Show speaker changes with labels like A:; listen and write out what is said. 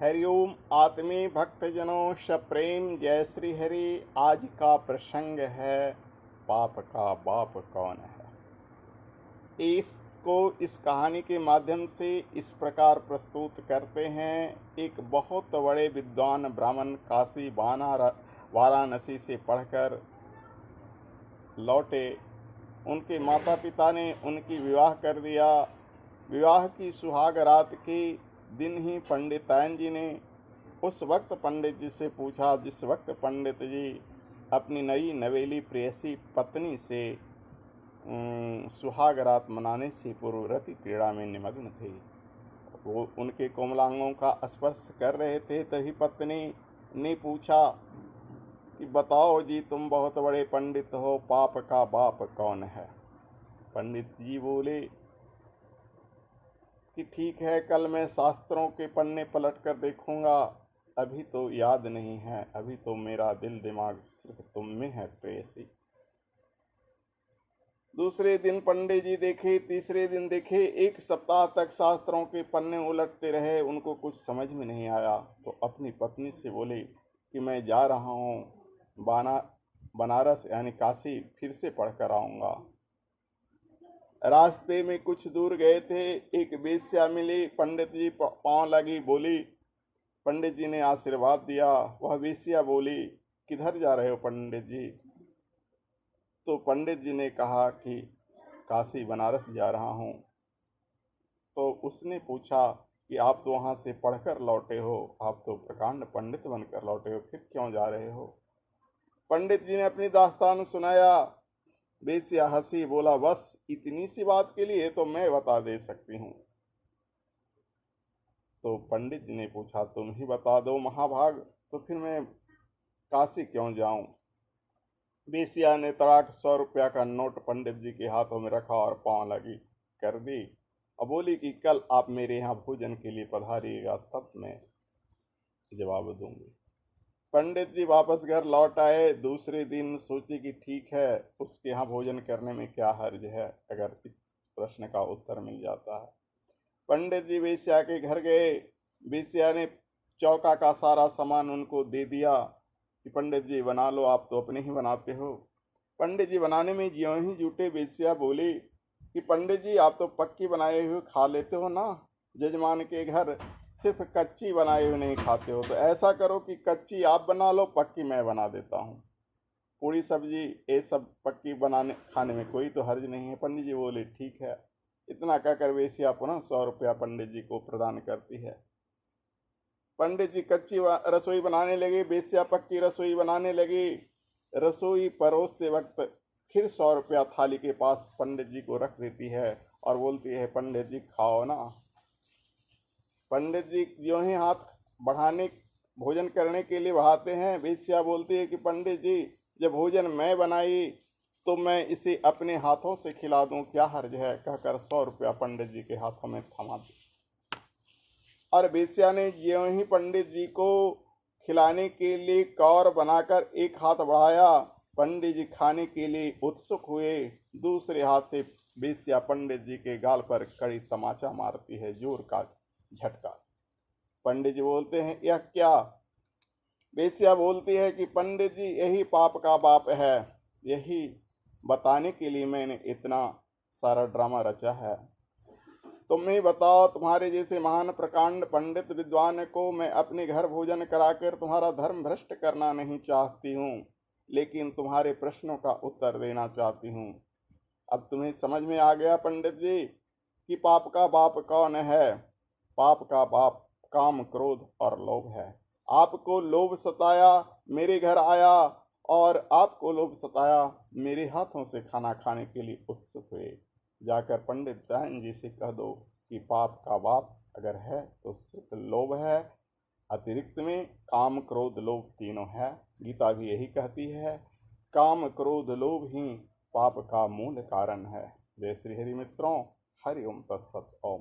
A: हरिओम आत्मी भक्तजनों सप्रेम जय श्री हरि। आज का प्रसंग है पाप का बाप कौन है। इस कहानी के माध्यम से इस प्रकार प्रस्तुत करते हैं। एक बहुत बड़े विद्वान ब्राह्मण काशी वाराणसी से पढ़कर लौटे। उनके माता पिता ने उनकी विवाह कर दिया। विवाह की सुहाग रात के दिन ही पंडितायन जी ने उस वक्त पंडित जी से पूछा जिस वक्त पंडित जी अपनी नई नवेली प्रेयसी पत्नी से सुहाग रात मनाने से पूर्व रति क्रीड़ा में निमग्न थे। वो उनके कोमलांगों का स्पर्श कर रहे थे। तभी पत्नी ने पूछा कि बताओ जी, तुम बहुत बड़े पंडित हो, पाप का बाप कौन है। पंडित जी बोले कि ठीक है, कल मैं शास्त्रों के पन्ने पलट कर देखूंगा, अभी तो याद नहीं है, अभी तो मेरा दिल दिमाग सिर्फ तुम में है प्रेयसी। दूसरे दिन पंडित जी देखे, तीसरे दिन देखे, एक सप्ताह तक शास्त्रों के पन्ने उलटते रहे, उनको कुछ समझ में नहीं आया। तो अपनी पत्नी से बोले कि मैं जा रहा हूँ बनारस यानी काशी, फिर से पढ़ कर आऊँगा। रास्ते में कुछ दूर गए थे, एक वेश्या मिली, पंडित जी पांव लगी, बोली। पंडित जी ने आशीर्वाद दिया। वह वेश्या बोली, किधर जा रहे हो पंडित जी। तो पंडित जी ने कहा कि काशी बनारस जा रहा हूँ। तो उसने पूछा कि आप तो वहाँ से पढ़कर लौटे हो, आप तो प्रकांड पंडित बनकर लौटे हो, फिर क्यों जा रहे हो। पंडित जी ने अपनी दास्तान सुनाया। वेश्या हंसी, बोला बस इतनी सी बात के लिए तो मैं बता दे सकती हूँ। तो पंडित जी ने पूछा तुम ही बता दो महाभाग, तो फिर मैं काशी क्यों जाऊं। वेश्या ने तड़ाक 100 रुपया का नोट पंडित जी के हाथों में रखा और पांव लगी कर दी और बोली कि कल आप मेरे यहाँ भोजन के लिए पधारिएगा, तब मैं जवाब दूंगी। पंडित जी वापस घर लौट आए। दूसरे दिन सोचे कि ठीक है, उसके यहाँ भोजन करने में क्या हर्ज है अगर इस प्रश्न का उत्तर मिल जाता है। पंडित जी वेश्या के घर गए। वेश्या ने चौका का सारा सामान उनको दे दिया कि पंडित जी बना लो, आप तो अपने ही बनाते हो। पंडित जी बनाने में ज्यों ही जुटे, वेश्या बोली कि पंडित जी आप तो पक्की बनाए हुए खा लेते हो ना, जजमान के घर सिर्फ कच्ची बनाए हुए नहीं खाते हो, तो ऐसा करो कि कच्ची आप बना लो, पक्की मैं बना देता हूँ। पूरी सब्जी ये सब पक्की बनाने खाने में कोई तो हर्ज नहीं है। पंडित जी बोले ठीक है। इतना कहकर वेश्या पुनः 100 रुपया पंडित जी को प्रदान करती है। पंडित जी कच्ची रसोई बनाने लगे, वेश्या पक्की रसोई बनाने लगी। रसोई परोसते वक्त फिर 100 रुपया थाली के पास पंडित जी को रख देती है और बोलती है पंडित जी खाओ ना। पंडित जी जो ही हाथ बढ़ाने भोजन करने के लिए बढ़ाते हैं, वेश्या बोलती है कि पंडित जी जब भोजन मैं बनाई तो मैं इसे अपने हाथों से खिला दूं, क्या हर्ज है। कहकर 100 रुपया पंडित जी के हाथों में थमा दिया। और वेश्या ने ज्यों ही पंडित जी को खिलाने के लिए कौर बनाकर एक हाथ बढ़ाया, पंडित जी खाने के लिए उत्सुक हुए। दूसरे हाथ से वेश्या पंडित जी के गाल पर कड़ी तमाचा मारती है, जोर का झटका। पंडित जी बोलते हैं यह क्या। वेश्या बोलती है कि पंडित जी यही पाप का बाप है, यही बताने के लिए मैंने इतना सारा ड्रामा रचा है। तुम ही बताओ, तुम्हारे जैसे महान प्रकांड पंडित विद्वान को मैं अपने घर भोजन कराकर तुम्हारा धर्म भ्रष्ट करना नहीं चाहती हूँ, लेकिन तुम्हारे प्रश्नों का उत्तर देना चाहती हूँ। अब तुम्हें समझ में आ गया पंडित जी कि पाप का बाप कौन है। पाप का बाप काम, क्रोध और लोभ है। आपको लोभ सताया, मेरे घर आया, और आपको लोभ सताया, मेरे हाथों से खाना खाने के लिए उत्सुक हुए। जाकर पंडित दयान जी से कह दो कि पाप का बाप अगर है तो सिर्फ लोभ है, अतिरिक्त में काम क्रोध लोभ तीनों है। गीता भी यही कहती है, काम क्रोध लोभ ही पाप का मूल कारण है। जय श्री हरि मित्रों, हरि ओम तत्सत ओम।